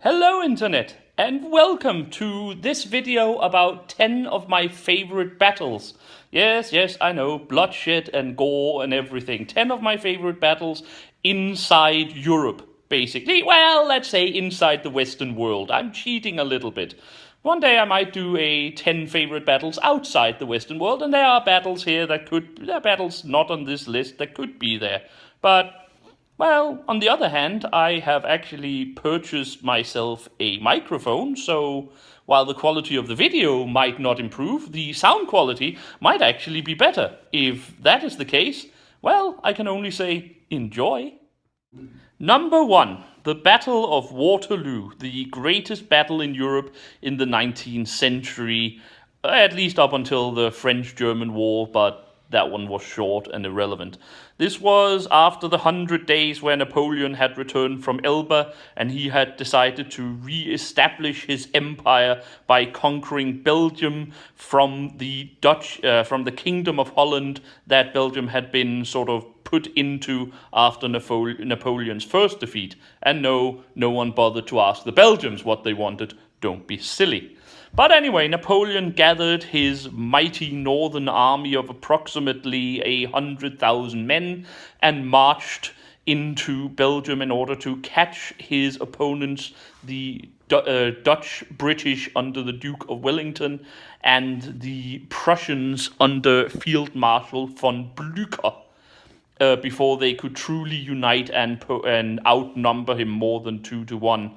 Hello Internet, and welcome to this video about 10 of my favorite battles. Yes, I know, bloodshed and gore and everything. 10 of my favorite battles inside Europe, basically. Well, let's say inside the Western world. I'm cheating a little bit. One day I might do a 10 favorite battles outside the Western world, and there are battles here there are battles not on this list that could be there. But well, on the other hand, I have actually purchased myself a microphone, so while the quality of the video might not improve, the sound quality might actually be better. If that is the case, well, I can only say enjoy. Number 1, the Battle of Waterloo, the greatest battle in Europe in the 19th century, at least up until the French-German War, but that one was short and irrelevant. This was after the 100 Days where Napoleon had returned from Elba, and he had decided to re-establish his empire by conquering Belgium from the Kingdom of Holland that Belgium had been sort of put into after Napoleon's first defeat. And no one bothered to ask the Belgians what they wanted. Don't be silly. But anyway, Napoleon gathered his mighty northern army of approximately 100,000 men and marched into Belgium in order to catch his opponents, the Dutch British under the Duke of Wellington and the Prussians under Field Marshal von Blücher, before they could truly unite and outnumber him more than 2-1.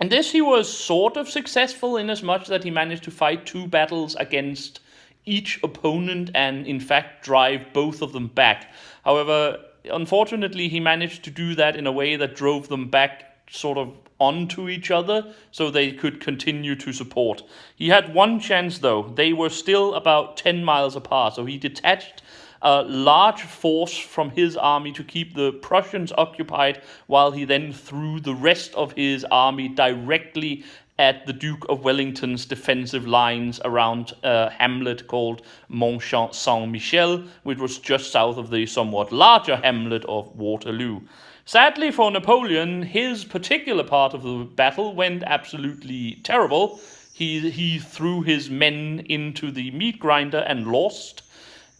And this he was sort of successful in as much that he managed to fight 2 battles against each opponent and in fact drive both of them back. However, unfortunately, he managed to do that in a way that drove them back sort of onto each other so they could continue to support. He had one chance though. They were still about 10 miles apart, so he detached a large force from his army to keep the Prussians occupied, while he then threw the rest of his army directly at the Duke of Wellington's defensive lines around a hamlet called Mont Saint-Michel, which was just south of the somewhat larger hamlet of Waterloo. Sadly for Napoleon, his particular part of the battle went absolutely terrible. He threw his men into the meat grinder and lost.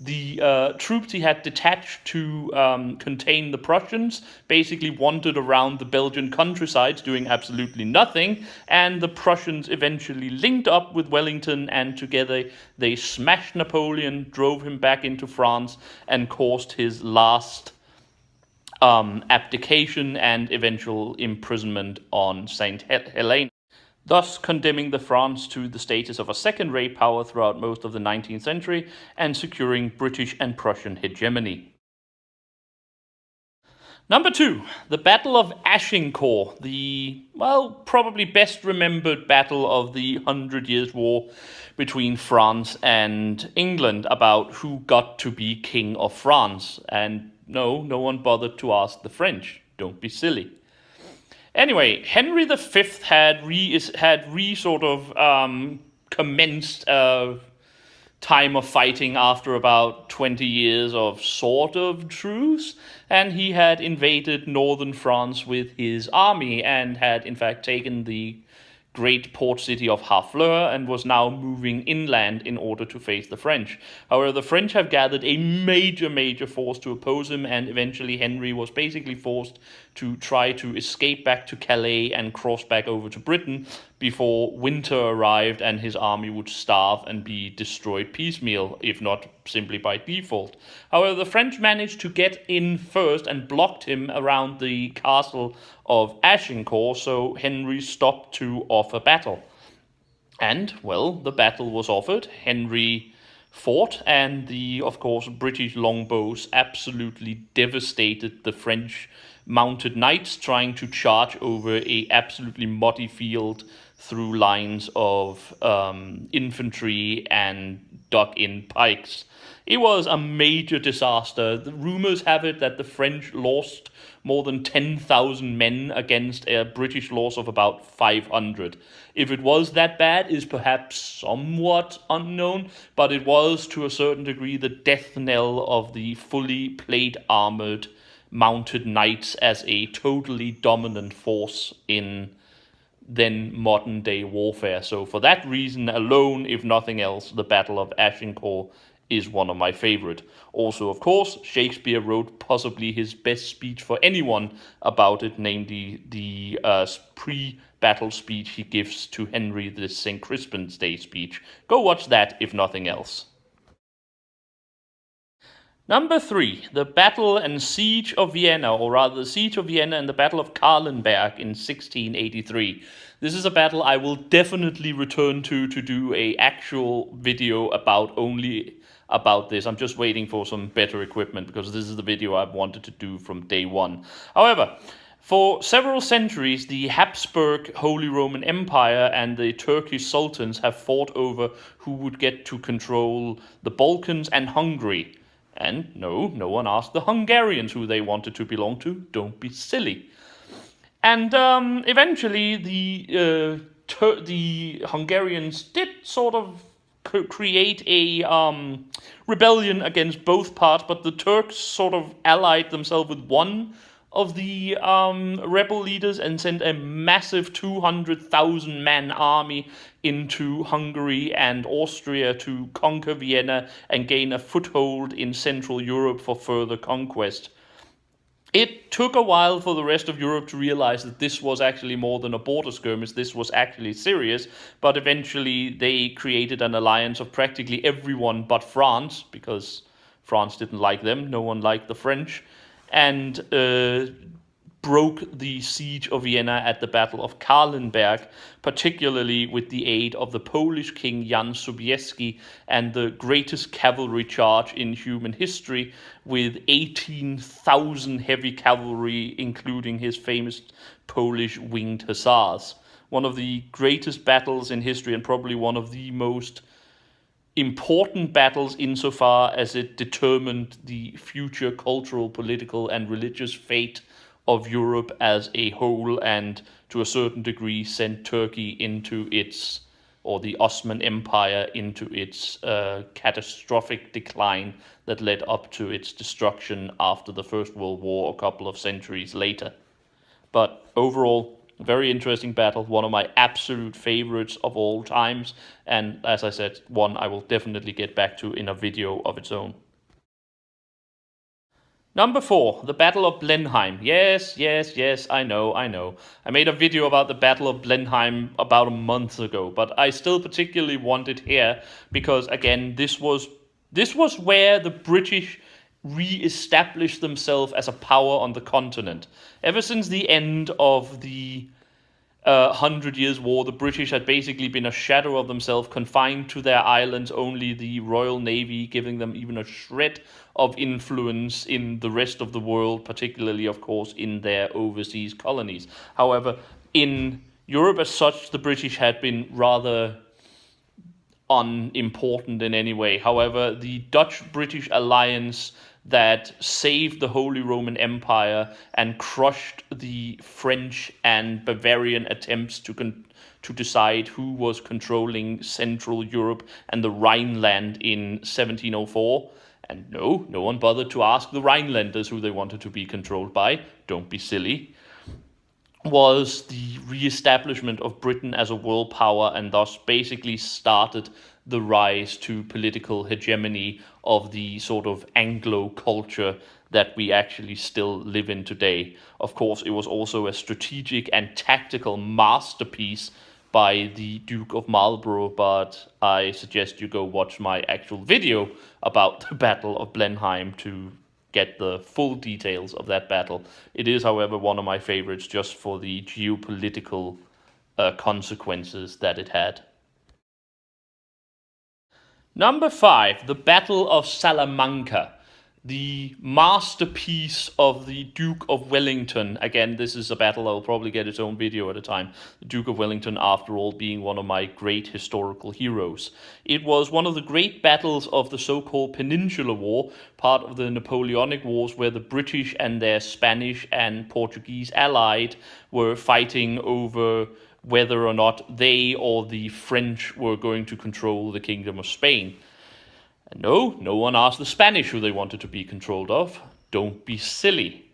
The troops he had detached to contain the Prussians basically wandered around the Belgian countryside doing absolutely nothing, and the Prussians eventually linked up with Wellington, and together they smashed Napoleon, drove him back into France, and caused his last abdication and eventual imprisonment on St. Helena, thus condemning the France to the status of a second-rate power throughout most of the 19th century and securing British and Prussian hegemony. Number 2, the Battle of Azincourt, the, well, probably best remembered battle of the 100 Years' War between France and England about who got to be King of France. And no one bothered to ask the French. Don't be silly. Anyway, Henry V had commenced a time of fighting after about 20 years of sort of truce, and he had invaded northern France with his army and had in fact taken the great port city of Harfleur and was now moving inland in order to face the French. However, the French have gathered a major force to oppose him, and eventually Henry was basically forced to try to escape back to Calais and cross back over to Britain before winter arrived and his army would starve and be destroyed piecemeal, if not simply by default. However, the French managed to get in first and blocked him around the castle of Azincourt, so Henry stopped to offer battle. And, well, the battle was offered. Henry fought, and of course, British longbows absolutely devastated the French mounted knights trying to charge over a absolutely muddy field through lines of infantry and dug-in pikes. It was a major disaster. The rumors have it that the French lost more than 10,000 men against a British loss of about 500. If it was that bad is perhaps somewhat unknown, but it was to a certain degree the death knell of the fully plate-armored mounted knights as a totally dominant force in than modern day warfare. So for that reason alone, if nothing else, the Battle of Azincourt is one of my favorite. Also, of course, Shakespeare wrote possibly his best speech for anyone about it, namely the pre-battle speech he gives to Henry, the St. Crispin's Day speech. Go watch that if nothing else. Number 3, the Battle and Siege of Vienna, or rather the Siege of Vienna and the Battle of Kahlenberg in 1683. This is a battle I will definitely return to do a actual video only about this. I'm just waiting for some better equipment because this is the video I've wanted to do from day one. However, for several centuries, the Habsburg Holy Roman Empire and the Turkish sultans have fought over who would get to control the Balkans and Hungary. And no one asked the Hungarians who they wanted to belong to. Don't be silly. And eventually the Hungarians did sort of create a rebellion against both parts, but the Turks sort of allied themselves with one of the rebel leaders and sent a massive 200,000 man army into Hungary and Austria to conquer Vienna and gain a foothold in Central Europe for further conquest. It took a while for the rest of Europe to realize that this was actually more than a border skirmish, this was actually serious, but eventually they created an alliance of practically everyone but France, because France didn't like them, no one liked the French, and broke the siege of Vienna at the Battle of Kahlenberg, particularly with the aid of the Polish king Jan Sobieski and the greatest cavalry charge in human history, with 18,000 heavy cavalry, including his famous Polish winged hussars. One of the greatest battles in history and probably one of the most important battles insofar as it determined the future cultural, political, and religious fate of Europe as a whole, and to a certain degree sent Turkey into its, or the Ottoman Empire into its catastrophic decline that led up to its destruction after the First World War a couple of centuries later. But overall, very interesting battle, one of my absolute favorites of all times, and as I said, one I will definitely get back to in a video of its own. Number 4, the Battle of Blenheim. Yes, I know. I made a video about the Battle of Blenheim about a month ago, but I still particularly want it here because, again, this was where the British re-established themselves as a power on the continent. Ever since the end of the 100 Years' War, the British had basically been a shadow of themselves, confined to their islands, only the Royal Navy giving them even a shred of influence in the rest of the world, particularly, of course, in their overseas colonies. However, in Europe as such, the British had been rather unimportant in any way. However, the Dutch-British alliance that saved the Holy Roman Empire and crushed the French and Bavarian attempts to decide who was controlling Central Europe and the Rhineland in 1704. And no one bothered to ask the Rhinelanders who they wanted to be controlled by. Don't be silly. Was the re-establishment of Britain as a world power, and thus basically started the rise to political hegemony of the sort of Anglo culture that we actually still live in today. Of course, it was also a strategic and tactical masterpiece by the Duke of Marlborough, but I suggest you go watch my actual video about the Battle of Blenheim to get the full details of that battle. It is, however, one of my favorites just for the geopolitical consequences that it had. Number 5, the Battle of Salamanca, the masterpiece of the Duke of Wellington. Again, this is a battle that will probably get its own video at a time. The Duke of Wellington, after all, being one of my great historical heroes. It was one of the great battles of the so-called Peninsular War, part of the Napoleonic Wars, where the British and their Spanish and Portuguese allied were fighting over whether or not they or the French were going to control the Kingdom of Spain. And no one asked the Spanish who they wanted to be controlled of. Don't be silly.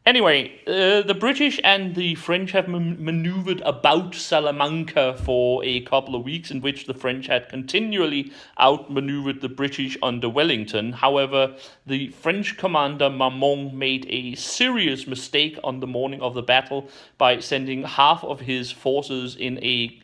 Anyway, the British and the French have maneuvered about Salamanca for a couple of weeks, in which the French had continually outmaneuvered the British under Wellington. However, the French commander Marmont made a serious mistake on the morning of the battle by sending half of his forces in a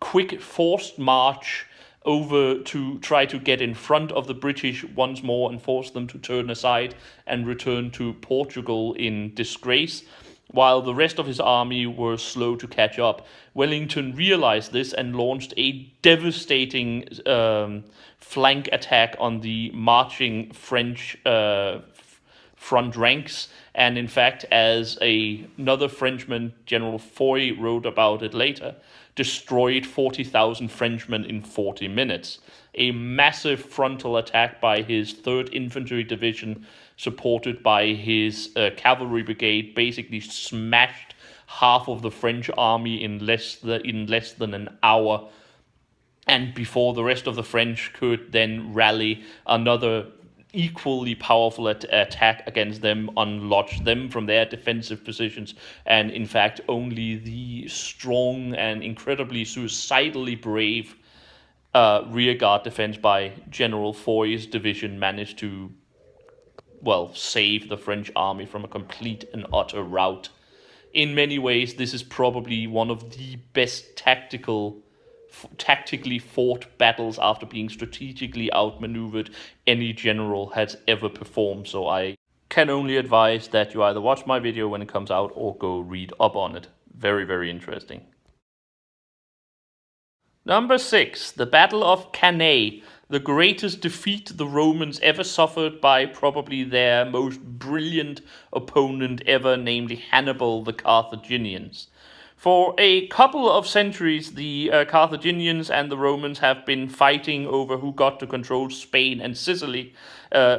quick forced march over to try to get in front of the British once more and force them to turn aside and return to Portugal in disgrace, while the rest of his army were slow to catch up. Wellington realized this and launched a devastating flank attack on the marching French front ranks. And in fact, as another Frenchman, General Foy, wrote about it later, destroyed 40,000 Frenchmen in 40 minutes. A massive frontal attack by his 3rd Infantry Division, supported by his cavalry brigade, basically smashed half of the French army in less than an hour. And before the rest of the French could then rally, another equally powerful attack against them unlodged them from their defensive positions, and in fact only the strong and incredibly suicidally brave rearguard defense by General Foy's division managed to, well, save the French army from a complete and utter rout. In many ways, this is probably one of the best tactically fought battles after being strategically outmaneuvered any general has ever performed. So I can only advise that you either watch my video when it comes out or go read up on it. Very, very interesting. Number 6, the Battle of Cannae, the greatest defeat the Romans ever suffered by probably their most brilliant opponent ever, namely Hannibal the Carthaginians. For a couple of centuries, the Carthaginians and the Romans have been fighting over who got to control Spain and Sicily,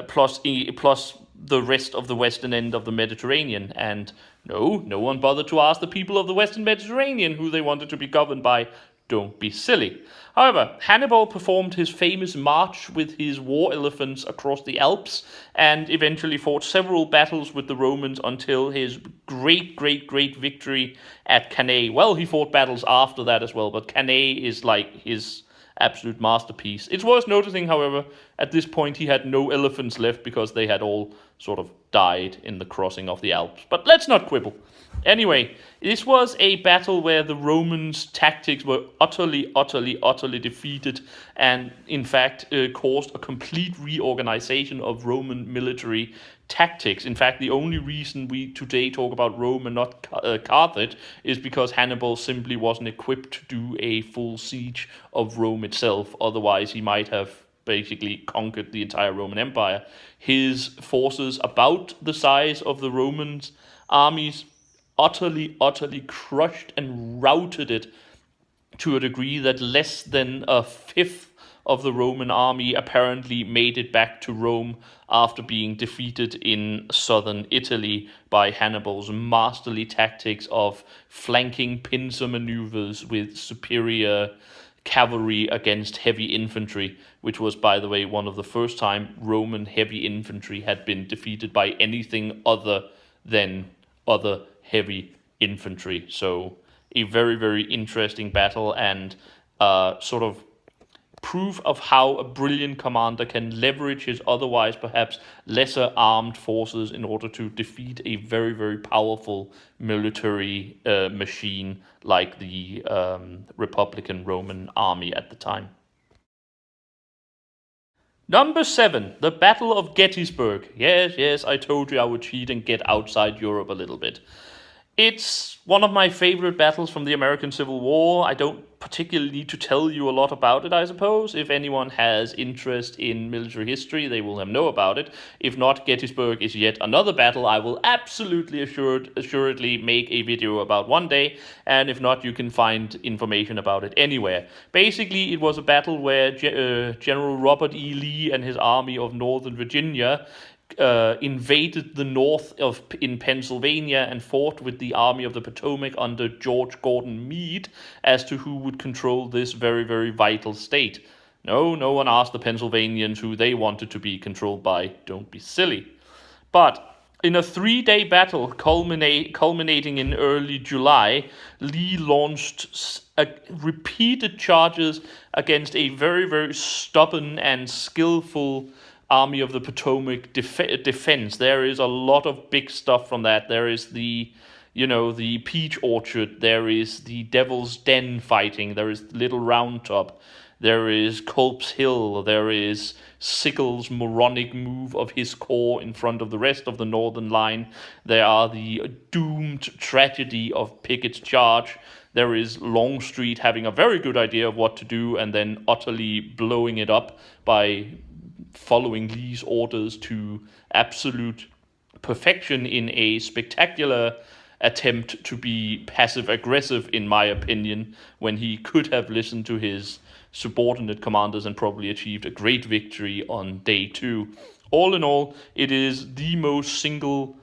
plus the rest of the western end of the Mediterranean. And no one bothered to ask the people of the western Mediterranean who they wanted to be governed by. Don't be silly. However, Hannibal performed his famous march with his war elephants across the Alps and eventually fought several battles with the Romans until his great victory at Cannae. Well, he fought battles after that as well, but Cannae is like his absolute masterpiece. It's worth noticing, however, at this point he had no elephants left because they had all sort of died in the crossing of the Alps. But let's not quibble. Anyway, this was a battle where the Romans' tactics were utterly defeated, and in fact caused a complete reorganization of Roman military tactics. In fact, the only reason we today talk about Rome and not Carthage is because Hannibal simply wasn't equipped to do a full siege of Rome itself. Otherwise, he might have basically conquered the entire Roman Empire. His forces, about the size of the Romans' armies, utterly crushed and routed it to a degree that less than a fifth of the Roman army apparently made it back to Rome after being defeated in southern Italy by Hannibal's masterly tactics of flanking pincer maneuvers with superior cavalry against heavy infantry, which was, by the way, one of the first time Roman heavy infantry had been defeated by anything other than other heavy infantry. So a very interesting battle, and sort of proof of how a brilliant commander can leverage his otherwise perhaps lesser armed forces in order to defeat a very powerful military machine like the Republican Roman army at the time. Number 7, the Battle of Gettysburg. Yes, I told you I would cheat and get outside Europe a little bit. It's one of my favorite battles from the American Civil War. I don't particularly need to tell you a lot about it, I suppose. If anyone has interest in military history, they will know about it. If not, Gettysburg is yet another battle I will absolutely assuredly make a video about one day, and if not, you can find information about it anywhere. Basically, it was a battle where General Robert E. Lee and his army of Northern Virginia invaded the north in Pennsylvania and fought with the Army of the Potomac under George Gordon Meade as to who would control this very vital state. No one asked the Pennsylvanians who they wanted to be controlled by. Don't be silly. But In a 3-day battle culminating in early July, Lee launched repeated charges against a very, very stubborn and skillful Army of the Potomac defense. There is a lot of big stuff from that. There is the Peach Orchard. There is the Devil's Den fighting. There is Little Round Top. There is Culp's Hill. There is Sickles' moronic move of his corps in front of the rest of the northern line. There are the doomed tragedy of Pickett's charge. There is Longstreet having a very good idea of what to do and then utterly blowing it up by following Lee's orders to absolute perfection in a spectacular attempt to be passive-aggressive, in my opinion, when he could have listened to his subordinate commanders and probably achieved a great victory on day 2. All in all, it is the most single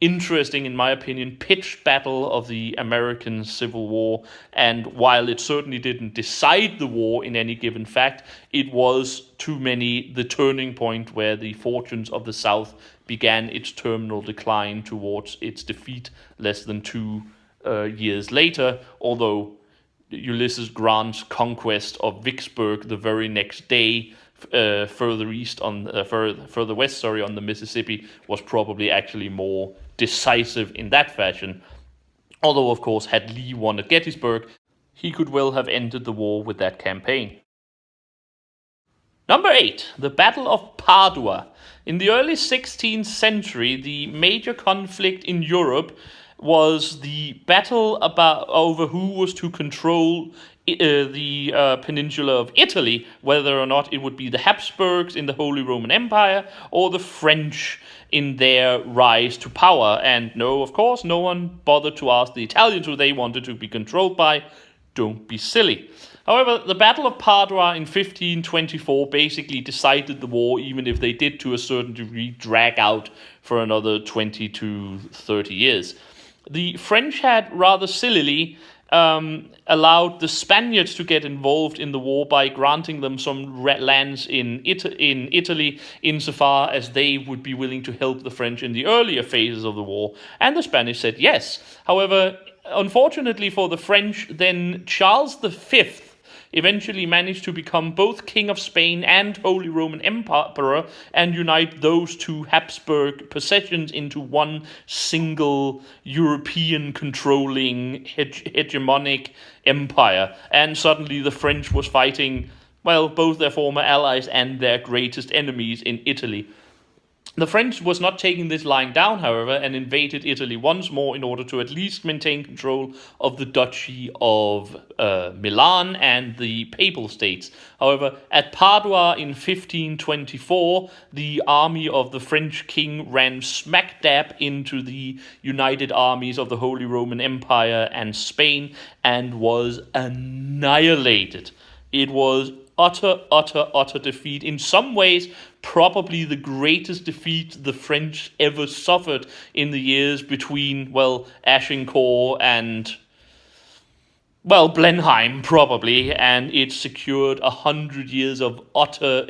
interesting, in my opinion, pitched battle of the American Civil War, and while it certainly didn't decide the war in any given fact, it was to many the turning point where the fortunes of the South began its terminal decline towards its defeat less than 2 years later, although Ulysses Grant's conquest of Vicksburg the very next day, further west, on the Mississippi, was probably actually more decisive in that fashion. Although, of course, had Lee won at Gettysburg, he could well have ended the war with that campaign. Number 8, the Battle of Padua. In the early 16th century, the major conflict in Europe was the battle over who was to control the peninsula of Italy, whether or not it would be the Habsburgs in the Holy Roman Empire or the French in their rise to power. And no, of course, no one bothered to ask the Italians who they wanted to be controlled by. Don't be silly. However, the Battle of Padua in 1524 basically decided the war, even if they did to a certain degree drag out for another 20 to 30 years. The French had rather sillily allowed the Spaniards to get involved in the war by granting them some lands in Italy insofar as they would be willing to help the French in the earlier phases of the war, and the Spanish said yes. However, unfortunately for the French, then Charles V eventually managed to become both King of Spain and Holy Roman Emperor and unite those two Habsburg possessions into one single European controlling hegemonic empire. And suddenly the French was fighting, well, both their former allies and their greatest enemies in Italy. The French was not taking this lying down, however, and invaded Italy once more in order to at least maintain control of the Duchy of Milan and the Papal States. However, at Padua in 1524, the army of the French king ran smack dab into the united armies of the Holy Roman Empire and Spain and was annihilated. It was utter defeat. In some ways, probably the greatest defeat the French ever suffered in the years between, well, Azincourt and, well, Blenheim, probably, and it secured 100 years of utter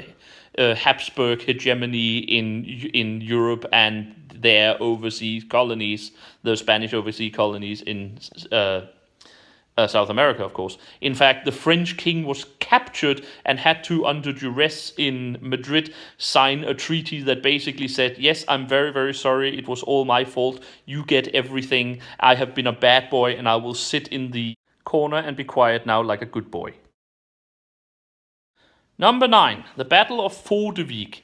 Habsburg hegemony in Europe and their overseas colonies, the Spanish overseas colonies in South America, of course. In fact, the French king was captured and had to, under duress in Madrid, sign a treaty that basically said, yes, I'm very, very sorry, it was all my fault, you get everything, I have been a bad boy and I will sit in the corner and be quiet now like a good boy. Number 9, the Battle of Fodevig.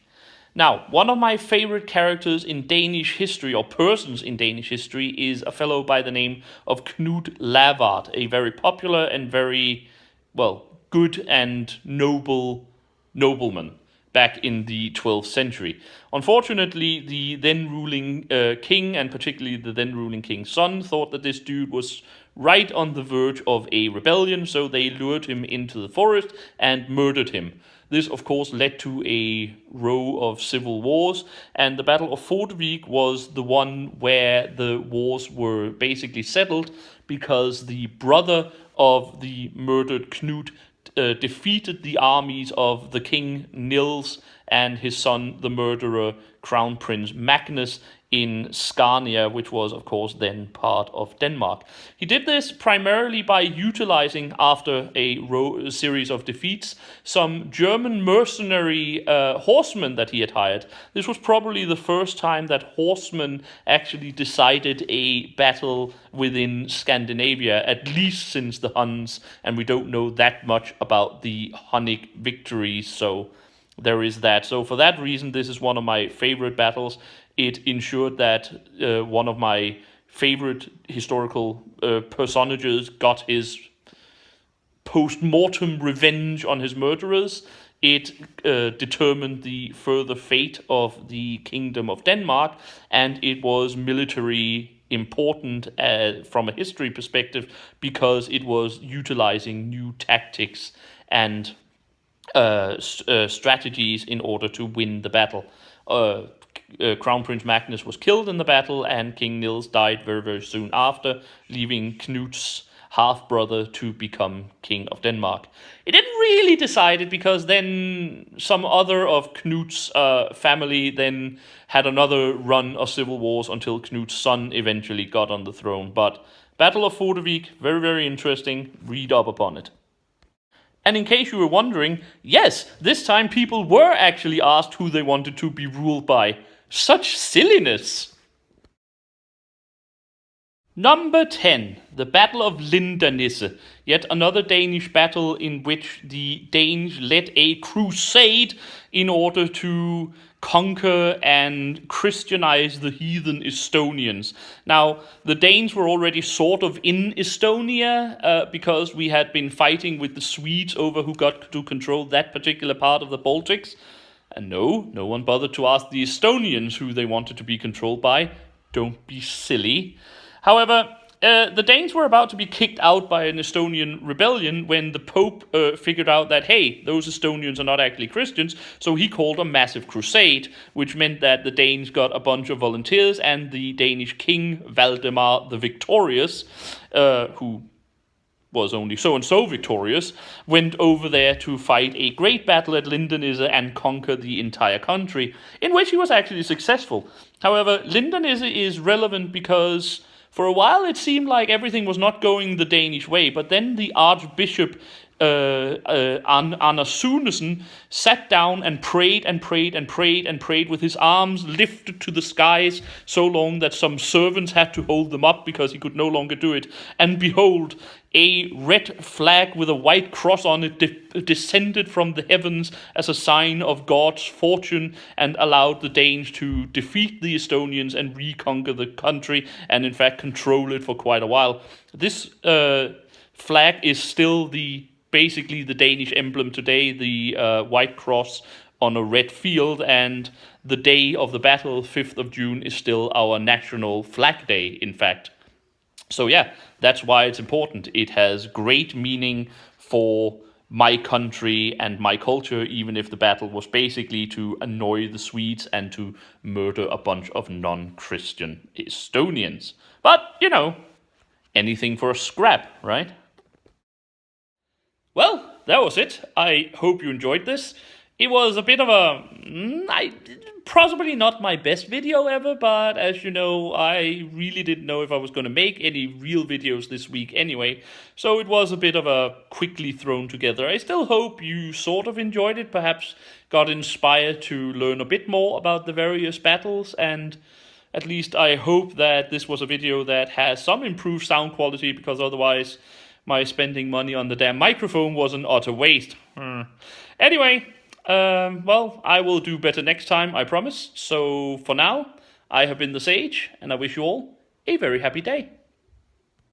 Now, one of my favorite characters in Danish history, or persons in Danish history, is a fellow by the name of Knud Lavard, a very popular and very, well, good and noble nobleman back in the 12th century. Unfortunately, the then ruling king, and particularly the then ruling king's son, thought that this dude was right on the verge of a rebellion, so they lured him into the forest and murdered him. This, of course, led to a row of civil wars, and the Battle of Fodevig was the one where the wars were basically settled because the brother of the murdered Knud defeated the armies of the king Niels and his son, the murderer Crown Prince Magnus, in Scania, which was, of course, then part of Denmark. He did this primarily by utilizing, after a series of defeats, some German mercenary horsemen that he had hired. This was probably the first time that horsemen actually decided a battle within Scandinavia, at least since the Huns, and we don't know that much about the Hunnic victories, so there is that. So for that reason, this is one of my favorite battles. It ensured that one of my favorite historical personages got his post-mortem revenge on his murderers. It determined the further fate of the Kingdom of Denmark, and it was military important from a history perspective because it was utilizing new tactics and strategies in order to win the battle. Crown Prince Magnus was killed in the battle, and King Niels died very, very soon after, leaving Knut's half-brother to become King of Denmark. It didn't really decide it, because then some other of Knut's family then had another run of civil wars until Knut's son eventually got on the throne. But Battle of Fodevig, very, very interesting. Read up upon it. And in case you were wondering, yes, this time people were actually asked who they wanted to be ruled by. Such silliness! Number 10, the Battle of Lyndanisse, yet another Danish battle in which the Danes led a crusade in order to conquer and Christianize the heathen Estonians. Now, the Danes were already sort of in Estonia because we had been fighting with the Swedes over who got to control that particular part of the Baltics. And no one bothered to ask the Estonians who they wanted to be controlled by. Don't be silly. However, the Danes were about to be kicked out by an Estonian rebellion when the Pope figured out that, hey, those Estonians are not actually Christians, so he called a massive crusade, which meant that the Danes got a bunch of volunteers, and the Danish king, Valdemar the Victorious, who was only so-and-so victorious, went over there to fight a great battle at Lyndanisse and conquer the entire country, in which he was actually successful. However, Lyndanisse is relevant because for a while it seemed like everything was not going the Danish way, but then the Archbishop Anders Sunesen sat down and prayed and prayed and prayed and prayed with his arms lifted to the skies so long that some servants had to hold them up because he could no longer do it. And behold, a red flag with a white cross on it descended from the heavens as a sign of God's fortune and allowed the Danes to defeat the Estonians and reconquer the country and in fact control it for quite a while. This flag is still basically the Danish emblem today, the white cross on a red field, and the day of the battle, 5th of June, is still our national flag day, in fact. So yeah, that's why it's important. It has great meaning for my country and my culture, even if the battle was basically to annoy the Swedes and to murder a bunch of non-Christian Estonians. But, you know, anything for a scrap, right? Well, that was it. I hope you enjoyed this. It was a bit of possibly not my best video ever, but as you know, I really didn't know if I was going to make any real videos this week anyway, so it was a bit of a quickly thrown together. I still hope you sort of enjoyed it, perhaps got inspired to learn a bit more about the various battles, and at least I hope that this was a video that has some improved sound quality, because otherwise my spending money on the damn microphone was an utter waste. Anyway, well, I will do better next time, I promise. So for now, I have been the Sage, and I wish you all a very happy day.